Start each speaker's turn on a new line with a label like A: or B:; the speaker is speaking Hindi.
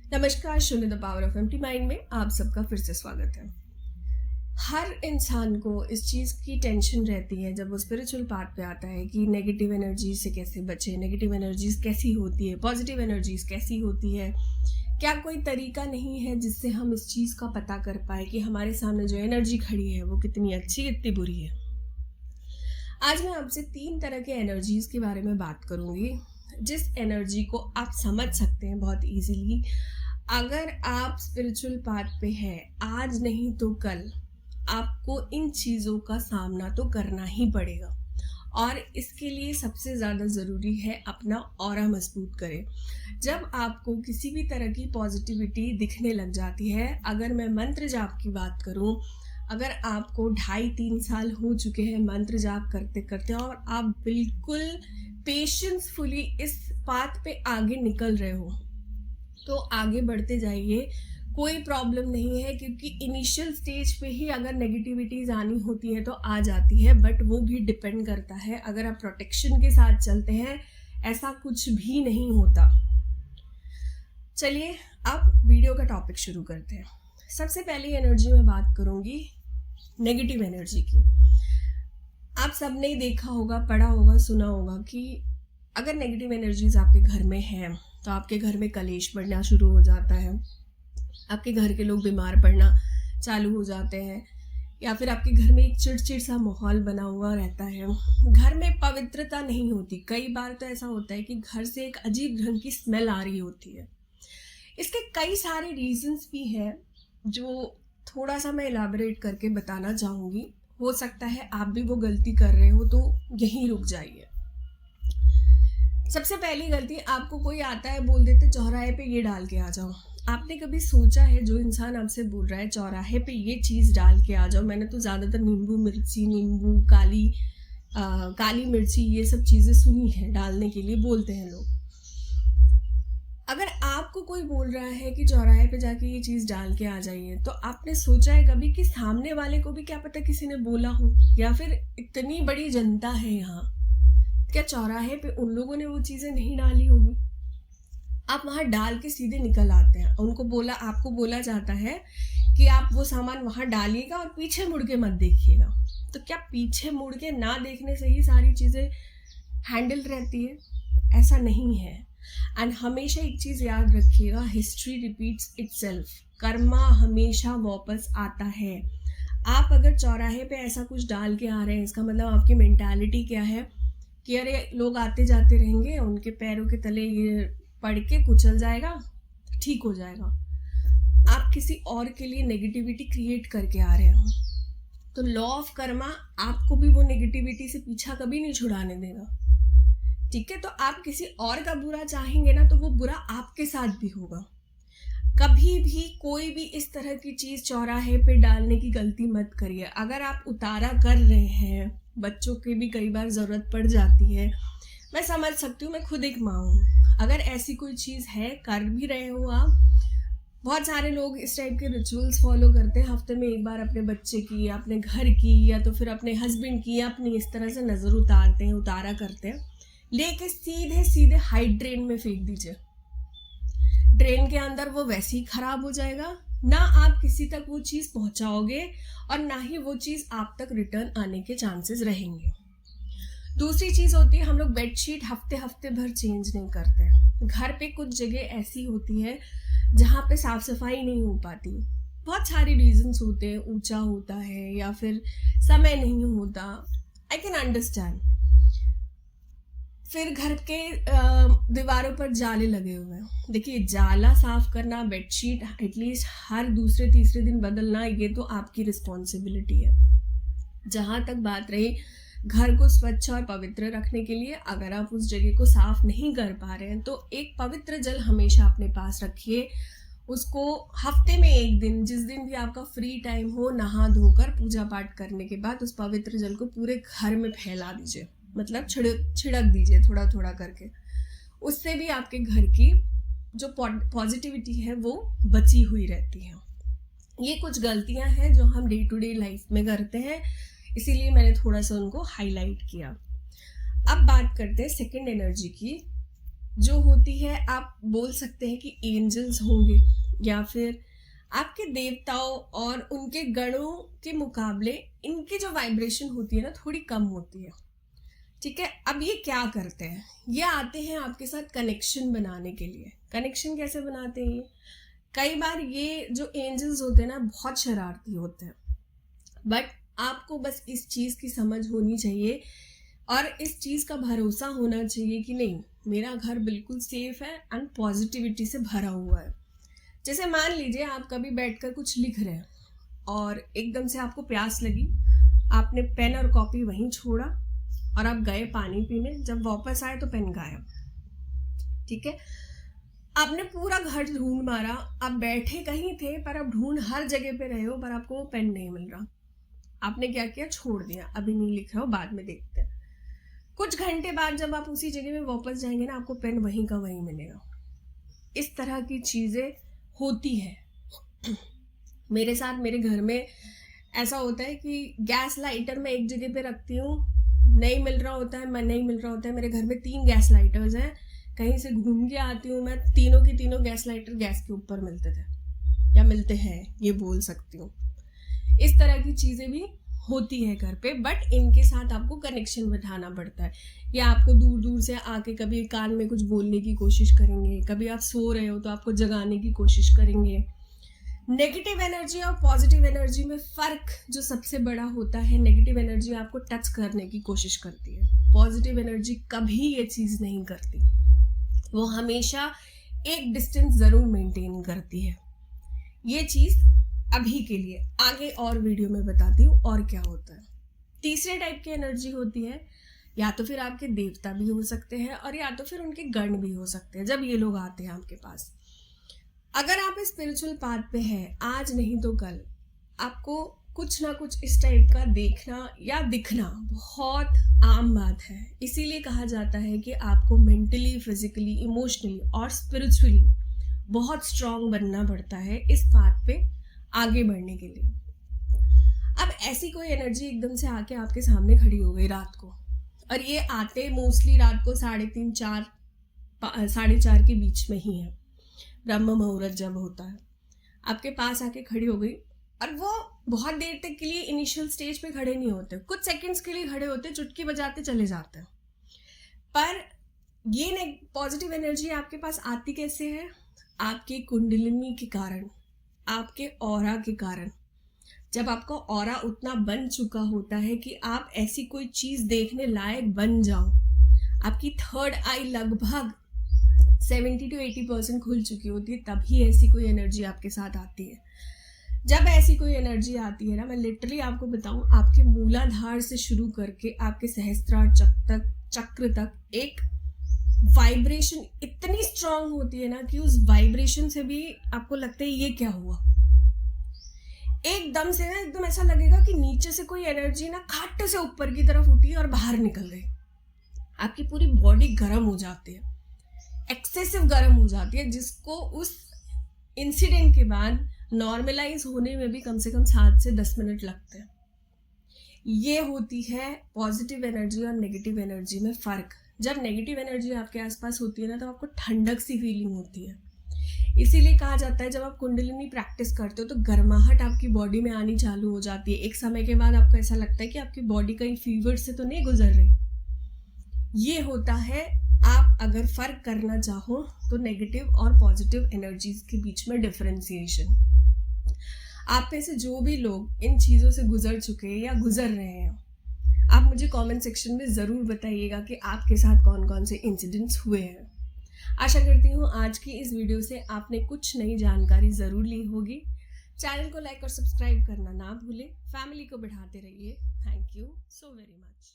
A: नमस्कार, शून्य the power of empty mind में आप सबका फिर से स्वागत है। हर इंसान को इस चीज़ की टेंशन रहती है जब वो स्पिरिचुअल पार्ट पे आता है कि नेगेटिव एनर्जीज से कैसे बचे, नेगेटिव एनर्जीज कैसी होती है, पॉजिटिव एनर्जीज कैसी होती है। क्या कोई तरीका नहीं है जिससे हम इस चीज़ का पता कर पाए कि हमारे सामने जो एनर्जी खड़ी है वो कितनी अच्छी, कितनी बुरी है। आज मैं आपसे 3 तरह के एनर्जीज के बारे में बात करूंगी, जिस एनर्जी को आप समझ सकते हैं बहुत इजीली। अगर आप स्पिरिचुअल पाथ पे हैं, आज नहीं तो कल आपको इन चीज़ों का सामना तो करना ही पड़ेगा। और इसके लिए सबसे ज़्यादा ज़रूरी है अपना ऑरा मजबूत करें। जब आपको किसी भी तरह की पॉजिटिविटी दिखने लग जाती है, अगर मैं मंत्र जाप की बात करूं, अगर आपको 2.5-3 साल हो चुके हैं मंत्र जाप करते करते और आप बिल्कुल पेशेंसफुली इस पाथ पे आगे निकल रहे हो, तो आगे बढ़ते जाइए, कोई प्रॉब्लम नहीं है। क्योंकि इनिशियल स्टेज पे ही अगर नेगेटिविटीज़ आनी होती है तो आ जाती है, बट वो भी डिपेंड करता है। अगर आप प्रोटेक्शन के साथ चलते हैं ऐसा कुछ भी नहीं होता। चलिए अब वीडियो का टॉपिक शुरू करते हैं। सबसे पहली एनर्जी में बात करूंगी नेगेटिव एनर्जी की। आप सब ने देखा होगा, पढ़ा होगा, सुना होगा कि अगर नेगेटिव एनर्जीज आपके घर में हैं तो आपके घर में कलेश बढ़ना शुरू हो जाता है, आपके घर के लोग बीमार पड़ना चालू हो जाते हैं, या फिर आपके घर में एक चिड़चिड़ सा माहौल बना हुआ रहता है, घर में पवित्रता नहीं होती। कई बार तो ऐसा होता है कि घर से एक अजीब ढंग की स्मेल आ रही होती है। इसके कई सारे रीजंस भी हैं जो थोड़ा सा मैं इलाबोरेट करके बताना चाहूँगी। हो सकता है आप भी वो गलती कर रहे हो तो यहीं रुक जाइए। सबसे पहली गलती, आपको कोई आता है बोल देते चौराहे पे ये डाल के आ जाओ। आपने कभी सोचा है जो इंसान आपसे बोल रहा है चौराहे पे ये चीज़ डाल के आ जाओ? मैंने तो ज़्यादातर नींबू मिर्ची, काली मिर्ची, ये सब चीज़ें सुनी है डालने के लिए बोलते हैं लोग। अगर आपको कोई बोल रहा है कि चौराहे पे जाके ये चीज़ डाल के आ जाइए, तो आपने सोचा है कभी कि सामने वाले को भी क्या पता किसी ने बोला हो, या फिर इतनी बड़ी जनता है यहाँ, क्या चौराहे पे उन लोगों ने वो चीज़ें नहीं डाली होगी? आप वहाँ डाल के सीधे निकल आते हैं। आपको बोला जाता है कि आप वो सामान वहाँ डालिएगा और पीछे मुड़ के मत देखिएगा। तो क्या पीछे मुड़ के ना देखने से ही सारी चीज़ें हैंडल रहती है? ऐसा नहीं है। एंड हमेशा एक चीज़ याद रखिएगा, हिस्ट्री रिपीट्स इटसेल्फ। कर्मा हमेशा वापस आता है। आप अगर चौराहे पे ऐसा कुछ डाल के आ रहे हैं, इसका मतलब आपकी मेंटालिटी क्या है कि अरे लोग आते जाते रहेंगे, उनके पैरों के तले ये पड़ के कुचल जाएगा, ठीक हो जाएगा। आप किसी और के लिए नेगेटिविटी क्रिएट करके आ रहे हो, तो लॉ ऑफ कर्मा आपको भी वो नेगेटिविटी से पीछा कभी नहीं छुड़ाने देगा। ठीक है, तो आप किसी और का बुरा चाहेंगे ना, तो वो बुरा आपके साथ भी होगा। कभी भी कोई भी इस तरह की चीज़ चौराहे पे डालने की गलती मत करिए। अगर आप उतारा कर रहे हैं, बच्चों की भी कई बार ज़रूरत पड़ जाती है, मैं समझ सकती हूँ, मैं खुद एक माँ हूँ। अगर ऐसी कोई चीज़ है, कर भी रहे हो आप, बहुत सारे लोग इस टाइप के रिचुअल्स फॉलो करते हैं। हफ्ते में एक बार अपने बच्चे की, या अपने घर की, या तो फिर अपने हस्बैंड की, या अपनी इस तरह से नज़र उतारते हैं, उतारा करते हैं, लेके सीधे सीधे हाइड ड्रेन में फेंक दीजिए। ड्रेन के अंदर वो वैसे ही खराब हो जाएगा, ना आप किसी तक वो चीज़ पहुंचाओगे और ना ही वो चीज़ आप तक रिटर्न आने के चांसेस रहेंगे। दूसरी चीज़ होती है, हम लोग बेडशीट हफ्ते भर चेंज नहीं करते। घर पे कुछ जगह ऐसी होती है जहाँ पे साफ सफाई नहीं हो पाती। बहुत सारे रीजंस होते हैं, ऊंचा होता है या फिर समय नहीं होता, आई कैन अंडरस्टैंड। फिर घर के दीवारों पर जाले लगे हुए हैं। देखिए, जाला साफ करना, बेडशीट एटलीस्ट हर दूसरे तीसरे दिन बदलना, ये तो आपकी रिस्पॉन्सिबिलिटी है। जहाँ तक बात रही घर को स्वच्छ और पवित्र रखने के लिए, अगर आप उस जगह को साफ नहीं कर पा रहे हैं तो एक पवित्र जल हमेशा अपने पास रखिए। उसको हफ्ते में एक दिन, जिस दिन भी आपका फ्री टाइम हो, नहा धोकर पूजा पाठ करने के बाद उस पवित्र जल को पूरे घर में फैला दीजिए, मतलब छिड़क दीजिए थोड़ा थोड़ा करके। उससे भी आपके घर की जो पॉजिटिविटी है वो बची हुई रहती है। ये कुछ गलतियां हैं जो हम डे टू डे लाइफ में करते हैं, इसीलिए मैंने थोड़ा सा उनको हाईलाइट किया। अब बात करते हैं सेकंड एनर्जी की, जो होती है, आप बोल सकते हैं कि एंजल्स होंगे, या फिर आपके देवताओं और उनके गणों के मुकाबले इनकी जो वाइब्रेशन होती है ना, थोड़ी कम होती है। ठीक है, अब ये क्या करते हैं, ये आते हैं आपके साथ कनेक्शन बनाने के लिए। कनेक्शन कैसे बनाते हैं? ये कई बार ये जो एंजल्स होते हैं ना, बहुत शरारती होते हैं, बट आपको बस इस चीज़ की समझ होनी चाहिए और इस चीज़ का भरोसा होना चाहिए कि नहीं, मेरा घर बिल्कुल सेफ है एंड पॉजिटिविटी से भरा हुआ है। जैसे मान लीजिए आप कभी बैठकर कुछ लिख रहे हैं और एकदम से आपको प्यास लगी, आपने पेन और कॉपी वहीं छोड़ा और आप गए पानी पीने, जब वापस आए तो पेन गायब। ठीक है, आपने पूरा घर ढूंढ मारा, आप बैठे कहीं थे पर आप ढूंढ हर जगह पे रहे हो, पर आपको वो पेन नहीं मिल रहा। आपने क्या किया? छोड़ दिया, अभी नहीं लिख रहे हो, बाद में देखते हैं। कुछ घंटे बाद जब आप उसी जगह में वापस जाएंगे ना, आपको पेन वहीं का वहीं मिलेगा। इस तरह की चीज़ें होती है। मेरे साथ मेरे घर में ऐसा होता है कि गैस लाइटर मैं एक जगह पे रखती हूँ, नहीं मिल रहा होता है, मैं नहीं मिल रहा होता है। मेरे घर में 3 गैस लाइटर्स हैं, कहीं से घूम के आती हूँ मैं, तीनों की तीनों गैस लाइटर गैस के ऊपर मिलते थे, या मिलते हैं, ये बोल सकती हूँ। इस तरह की चीज़ें भी होती है घर पे, बट इनके साथ आपको कनेक्शन बिठाना पड़ता है, या आपको दूर दूर से आके कभी कान में कुछ बोलने की कोशिश करेंगे, कभी आप सो रहे हो तो आपको जगाने की कोशिश करेंगे। नेगेटिव एनर्जी और पॉजिटिव एनर्जी में फ़र्क जो सबसे बड़ा होता है, नेगेटिव एनर्जी आपको टच करने की कोशिश करती है, पॉजिटिव एनर्जी कभी ये चीज़ नहीं करती, वो हमेशा एक डिस्टेंस ज़रूर मेंटेन करती है। ये चीज़ अभी के लिए, आगे और वीडियो में बताती हूँ और क्या होता है। तीसरे टाइप की एनर्जी होती है, या तो फिर आपके देवता भी हो सकते हैं और या तो फिर उनके गण भी हो सकते हैं। जब ये लोग आते हैं आपके पास, अगर आप स्पिरिचुअल पाथ पे हैं, आज नहीं तो कल आपको कुछ ना कुछ इस टाइप का देखना या दिखना बहुत आम बात है। इसीलिए कहा जाता है कि आपको मेंटली, फिजिकली, इमोशनली और स्पिरिचुअली बहुत स्ट्रांग बनना पड़ता है इस पाथ पे आगे बढ़ने के लिए। अब ऐसी कोई एनर्जी एकदम से आके आपके सामने खड़ी हो गई रात को, और ये आते मोस्टली रात को 3:30, 4, 4:30 के बीच में ही है, ब्रह्म मुहूर्त जब होता है, आपके पास आके खड़ी हो गई, और वो बहुत देर तक के लिए इनिशियल स्टेज पे खड़े नहीं होते, कुछ सेकंड्स के लिए खड़े होते, चुटकी बजाते चले जाते हैं। पर ये पॉजिटिव एनर्जी आपके पास आती कैसे है? आपकी कुंडलिनी के कारण, आपके ऑरा के कारण। जब आपका ऑरा उतना बन चुका होता है कि आप ऐसी कोई चीज़ देखने लायक बन जाओ, आपकी थर्ड आई लगभग 70 to 80% खुल चुकी होती है, तभी ऐसी कोई एनर्जी आपके साथ आती है। जब ऐसी कोई एनर्जी आती है ना, मैं लिटरली आपको बताऊं, आपके मूलाधार से शुरू करके आपके सहस्त्रार चक्र तक एक वाइब्रेशन इतनी स्ट्रांग होती है ना कि उस वाइब्रेशन से भी आपको लगता है ये क्या हुआ। एकदम से ना, एकदम ऐसा लगेगा कि नीचे से कोई एनर्जी ना खट से ऊपर की तरफ उठी और बाहर निकल गई। आपकी पूरी बॉडी गर्म हो जाती है, एक्सेसिव गर्म हो जाती है, जिसको उस इंसिडेंट के बाद नॉर्मलाइज होने में भी कम से कम 7 से 10 मिनट लगते हैं। ये होती है पॉजिटिव एनर्जी और नेगेटिव एनर्जी में फ़र्क। जब नेगेटिव एनर्जी आपके आसपास होती है ना, तो आपको ठंडक सी फीलिंग होती है। इसीलिए कहा जाता है जब आप कुंडलिनी प्रैक्टिस करते हो तो गर्माहट आपकी बॉडी में आनी चालू हो जाती है। एक समय के बाद आपको ऐसा लगता है कि आपकी बॉडी कहीं फीवर से तो नहीं गुजर रही। ये होता है, आप अगर फ़र्क करना चाहो तो नेगेटिव और पॉजिटिव एनर्जीज के बीच में डिफरेंशिएशन। आप में से जो भी लोग इन चीज़ों से गुजर चुके हैं या गुजर रहे हैं, आप मुझे कमेंट सेक्शन में ज़रूर बताइएगा कि आपके साथ कौन कौन से इंसिडेंट्स हुए हैं। आशा करती हूँ आज की इस वीडियो से आपने कुछ नई जानकारी ज़रूर ली होगी। चैनल को लाइक और सब्सक्राइब करना ना भूलें। फैमिली को बढ़ाते रहिए। Thank you so very much.